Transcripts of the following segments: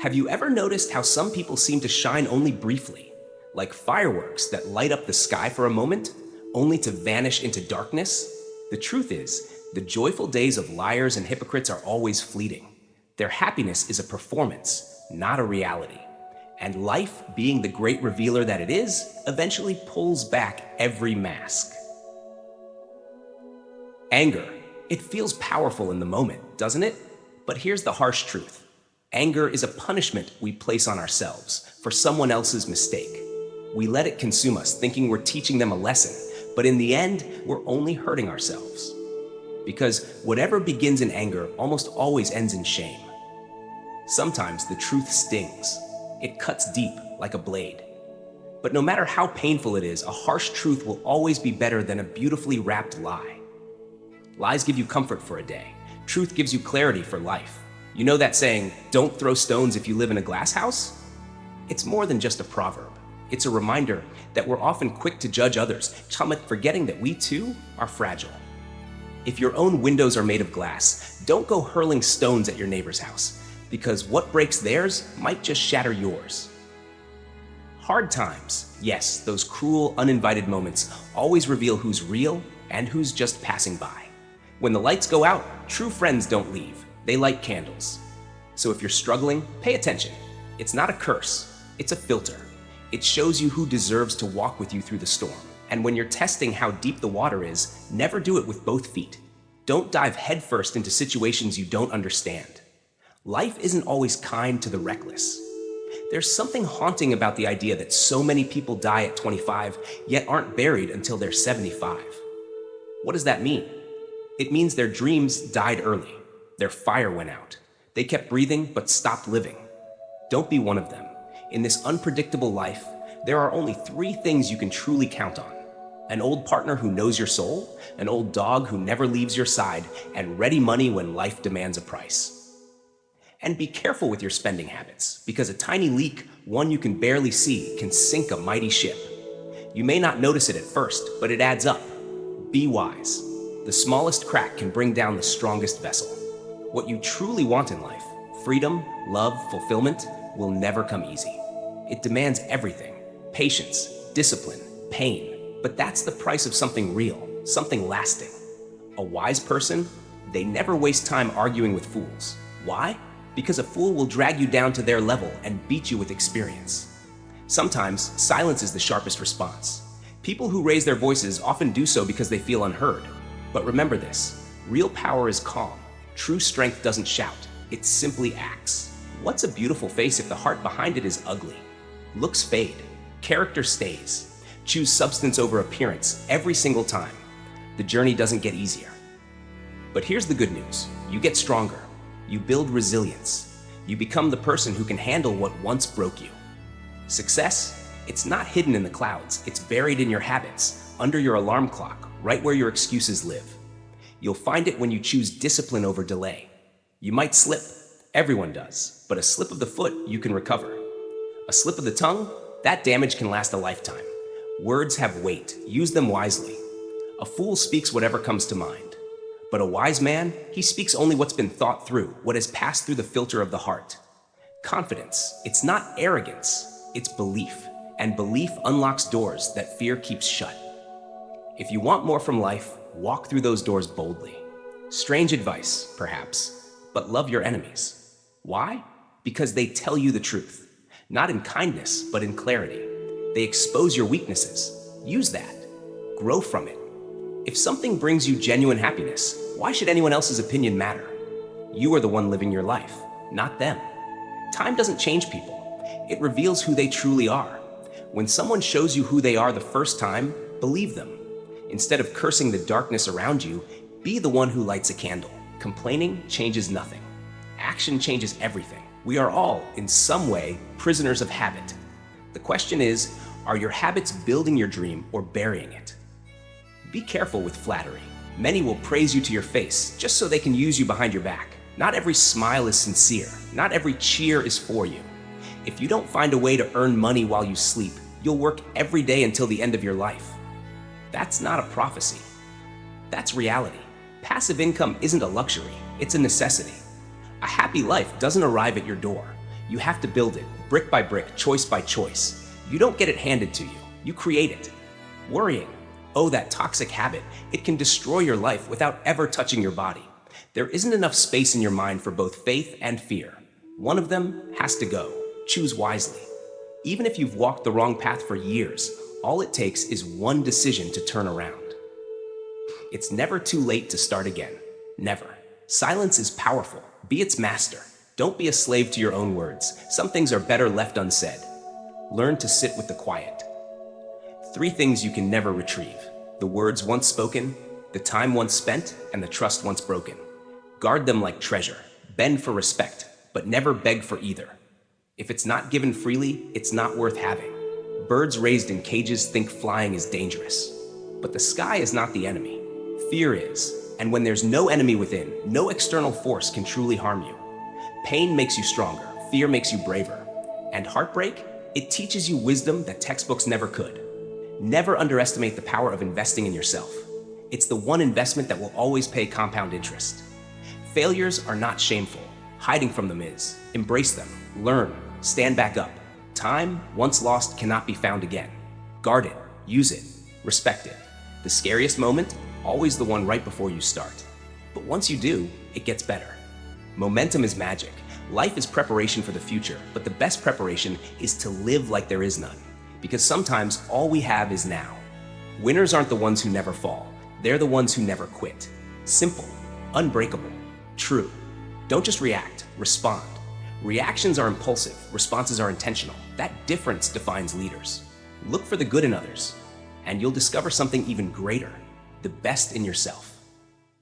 Have you ever noticed how some people seem to shine only briefly, like fireworks that light up the sky for a moment, only to vanish into darkness? The truth is, the joyful days of liars and hypocrites are always fleeting. Their happiness is a performance, not a reality. And life, being the great revealer that it is, eventually pulls back every mask. Anger. It feels powerful in the moment, doesn't it? But here's the harsh truth. Anger is a punishment we place on ourselves for someone else's mistake. We let it consume us, thinking we're teaching them a lesson, but in the end, we're only hurting ourselves. Because whatever begins in anger almost always ends in shame. Sometimes the truth stings. It cuts deep like a blade. But no matter how painful it is, a harsh truth will always be better than a beautifully wrapped lie. Lies give you comfort for a day. Truth gives you clarity for life. You know that saying, don't throw stones if you live in a glass house? It's more than just a proverb. It's a reminder that we're often quick to judge others, forgetting that we too are fragile. If your own windows are made of glass, don't go hurling stones at your neighbor's house, because what breaks theirs might just shatter yours. Hard times, yes, those cruel, uninvited moments always reveal who's real and who's just passing by. When the lights go out, true friends don't leave. They light candles. So if you're struggling, pay attention. It's not a curse, it's a filter. It shows you who deserves to walk with you through the storm. And when you're testing how deep the water is, never do it with both feet. Don't dive headfirst into situations you don't understand. Life isn't always kind to the reckless. There's something haunting about the idea that so many people die at 25, yet aren't buried until they're 75. What does that mean? It means their dreams died early. Their fire went out. They kept breathing but stopped living. Don't be one of them. In this unpredictable life, there are only 3 things you can truly count on. An old partner who knows your soul, an old dog who never leaves your side, and ready money when life demands a price. And be careful with your spending habits, because a tiny leak, one you can barely see, can sink a mighty ship. You may not notice it at first, but it adds up. Be wise. The smallest crack can bring down the strongest vessel. What you truly want in life, freedom, love, fulfillment, will never come easy. It demands everything: patience, discipline, pain. But that's the price of something real, something lasting. A wise person, they never waste time arguing with fools. Why? Because a fool will drag you down to their level and beat you with experience. Sometimes, silence is the sharpest response. People who raise their voices often do so because they feel unheard. But remember this, real power is calm. True strength doesn't shout, it simply acts. What's a beautiful face if the heart behind it is ugly? Looks fade, character stays. Choose substance over appearance every single time. The journey doesn't get easier. But here's the good news. You get stronger. You build resilience. You become the person who can handle what once broke you. Success, it's not hidden in the clouds. It's buried in your habits, under your alarm clock, right where your excuses live. You'll find it when you choose discipline over delay. You might slip. Everyone does. But a slip of the foot, you can recover. A slip of the tongue, that damage can last a lifetime. Words have weight. Use them wisely. A fool speaks whatever comes to mind. But a wise man, he speaks only what's been thought through, what has passed through the filter of the heart. Confidence, it's not arrogance, it's belief. And belief unlocks doors that fear keeps shut. If you want more from life, walk through those doors boldly. Strange advice, perhaps, but love your enemies. Why? Because they tell you the truth. Not in kindness, but in clarity. They expose your weaknesses. Use that. Grow from it. If something brings you genuine happiness, why should anyone else's opinion matter? You are the one living your life, not them. Time doesn't change people. It reveals who they truly are. When someone shows you who they are the first time, believe them. Instead of cursing the darkness around you, be the one who lights a candle. Complaining changes nothing. Action changes everything. We are all, in some way, prisoners of habit. The question is, are your habits building your dream or burying it? Be careful with flattery. Many will praise you to your face just so they can use you behind your back. Not every smile is sincere. Not every cheer is for you. If you don't find a way to earn money while you sleep, you'll work every day until the end of your life. That's not a prophecy. That's reality. Passive income isn't a luxury, it's a necessity. A happy life doesn't arrive at your door. You have to build it, brick by brick, choice by choice. You don't get it handed to you. You create it. Worrying. Oh, that toxic habit. It can destroy your life without ever touching your body. There isn't enough space in your mind for both faith and fear. One of them has to go. Choose wisely. Even if you've walked the wrong path for years, all it takes is one decision to turn around. It's never too late to start again. Never. Silence is powerful. Be its master. Don't be a slave to your own words. Some things are better left unsaid. Learn to sit with the quiet. 3 things you can never retrieve: the words once spoken, the time once spent, and the trust once broken. Guard them like treasure. Bend for respect, but never beg for either. If it's not given freely, it's not worth having. Birds raised in cages think flying is dangerous. But the sky is not the enemy. Fear is. And when there's no enemy within, no external force can truly harm you. Pain makes you stronger. Fear makes you braver. And heartbreak? It teaches you wisdom that textbooks never could. Never underestimate the power of investing in yourself. It's the one investment that will always pay compound interest. Failures are not shameful. Hiding from them is. Embrace them. Learn. Stand back up. Time, once lost, cannot be found again. Guard it. Use it. Respect it. The scariest moment? Always the one right before you start. But once you do, it gets better. Momentum is magic. Life is preparation for the future, but the best preparation is to live like there is none. Because sometimes all we have is now. Winners aren't the ones who never fall. They're the ones who never quit. Simple, unbreakable, true. Don't just react, respond. Reactions are impulsive, responses are intentional. That difference defines leaders. Look for the good in others, and you'll discover something even greater, the best in yourself.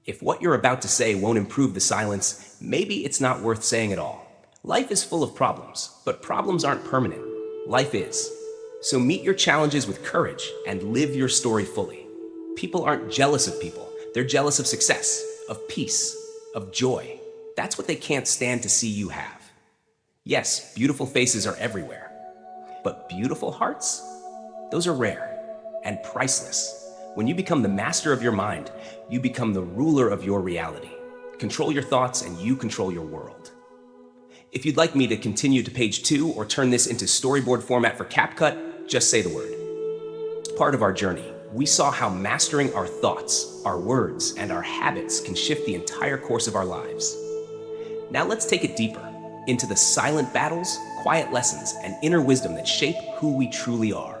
If what you're about to say won't improve the silence, maybe it's not worth saying at all. Life is full of problems, but problems aren't permanent. Life is. So meet your challenges with courage and live your story fully. People aren't jealous of people. They're jealous of success, of peace, of joy. That's what they can't stand to see you have. Yes, beautiful faces are everywhere. But beautiful hearts? Those are rare and priceless. When you become the master of your mind, you become the ruler of your reality. Control your thoughts and you control your world. If you'd like me to continue to page 2 or turn this into storyboard format for CapCut, just say the word. As part of our journey, we saw how mastering our thoughts, our words, and our habits can shift the entire course of our lives. Now let's take it deeper, into the silent battles, quiet lessons, and inner wisdom that shape who we truly are.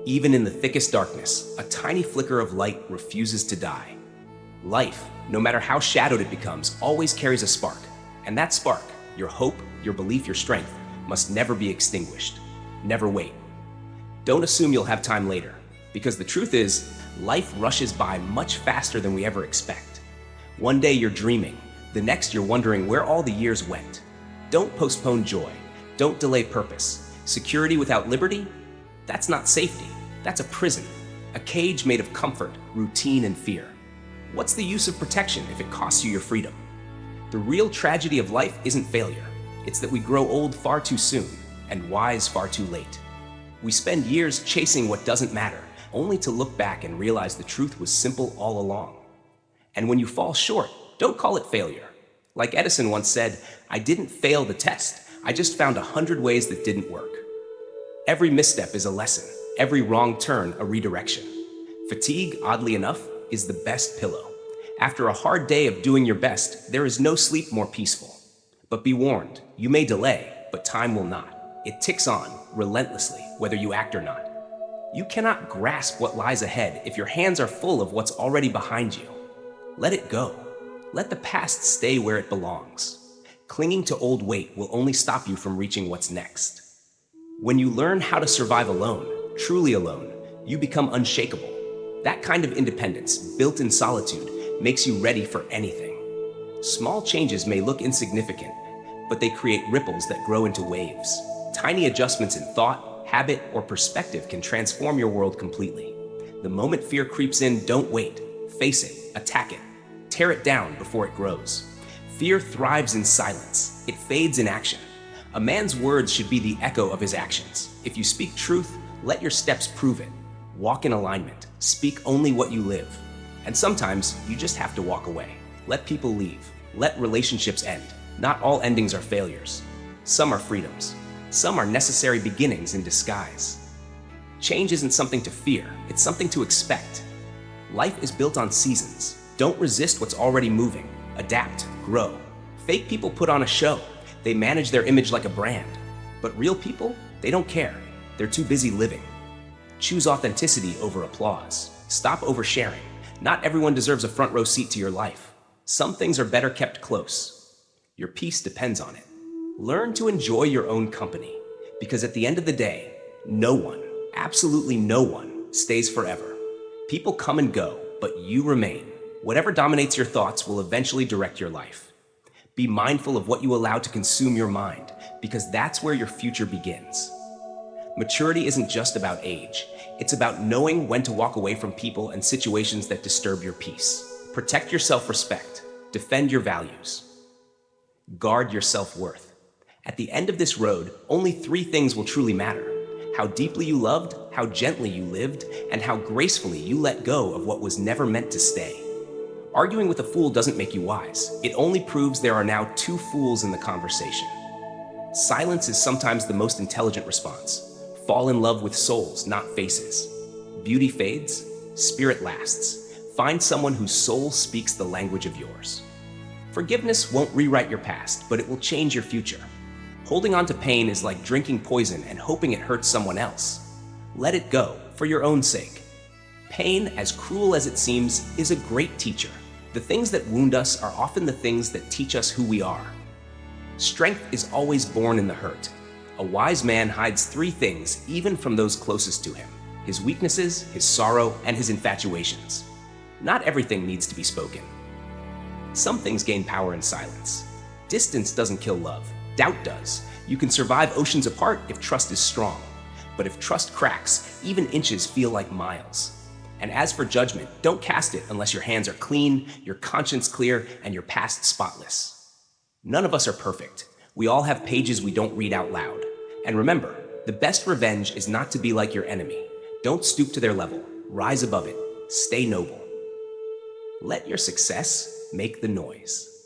Even in the thickest darkness, a tiny flicker of light refuses to die. Life, no matter how shadowed it becomes, always carries a spark. And that spark, your hope, your belief, your strength, must never be extinguished. Never wait. Don't assume you'll have time later, because the truth is, life rushes by much faster than we ever expect. One day you're dreaming, the next you're wondering where all the years went. Don't postpone joy. Don't delay purpose. Security without liberty? That's not safety. That's a prison, a cage made of comfort, routine, and fear. What's the use of protection if it costs you your freedom? The real tragedy of life isn't failure. It's that we grow old far too soon and wise far too late. We spend years chasing what doesn't matter, only to look back and realize the truth was simple all along. And when you fall short, don't call it failure. Like Edison once said, "I didn't fail the test. I just found 100 ways that didn't work." Every misstep is a lesson. Every wrong turn, a redirection. Fatigue, oddly enough, is the best pillow. After a hard day of doing your best, there is no sleep more peaceful. But be warned, you may delay, but time will not. It ticks on, relentlessly, whether you act or not. You cannot grasp what lies ahead if your hands are full of what's already behind you. Let it go. Let the past stay where it belongs. Clinging to old weight will only stop you from reaching what's next. When you learn how to survive alone, truly alone, you become unshakable. That kind of independence, built in solitude, makes you ready for anything. Small changes may look insignificant, but they create ripples that grow into waves. Tiny adjustments in thought, habit, or perspective can transform your world completely. The moment fear creeps in, don't wait. Face it, attack it, tear it down before it grows. Fear thrives in silence. It fades in action. A man's words should be the echo of his actions. If you speak truth, let your steps prove it. Walk in alignment. Speak only what you live. And sometimes you just have to walk away. Let people leave. Let relationships end. Not all endings are failures. Some are freedoms. Some are necessary beginnings in disguise. Change isn't something to fear, it's something to expect. Life is built on seasons. Don't resist what's already moving. Adapt, grow. Fake people put on a show. They manage their image like a brand. But real people, they don't care. They're too busy living. Choose authenticity over applause. Stop oversharing. Not everyone deserves a front row seat to your life. Some things are better kept close. Your peace depends on it. Learn to enjoy your own company, because at the end of the day, no one, absolutely no one, stays forever. People come and go, but you remain. Whatever dominates your thoughts will eventually direct your life. Be mindful of what you allow to consume your mind, because that's where your future begins. Maturity isn't just about age. It's about knowing when to walk away from people and situations that disturb your peace. Protect your self-respect. Defend your values. Guard your self-worth. At the end of this road, only 3 things will truly matter: how deeply you loved, how gently you lived, and how gracefully you let go of what was never meant to stay. Arguing with a fool doesn't make you wise. It only proves there are now 2 fools in the conversation. Silence is sometimes the most intelligent response. Fall in love with souls, not faces. Beauty fades, spirit lasts. Find someone whose soul speaks the language of yours. Forgiveness won't rewrite your past, but it will change your future. Holding on to pain is like drinking poison and hoping it hurts someone else. Let it go, for your own sake. Pain, as cruel as it seems, is a great teacher. The things that wound us are often the things that teach us who we are. Strength is always born in the hurt. A wise man hides 3 things even from those closest to him: his weaknesses, his sorrow, and his infatuations. Not everything needs to be spoken. Some things gain power in silence. Distance doesn't kill love. Doubt does. You can survive oceans apart if trust is strong. But if trust cracks, even inches feel like miles. And as for judgment, don't cast it unless your hands are clean, your conscience clear, and your past spotless. None of us are perfect. We all have pages we don't read out loud. And remember, the best revenge is not to be like your enemy. Don't stoop to their level. Rise above it. Stay noble. Let your success make the noise.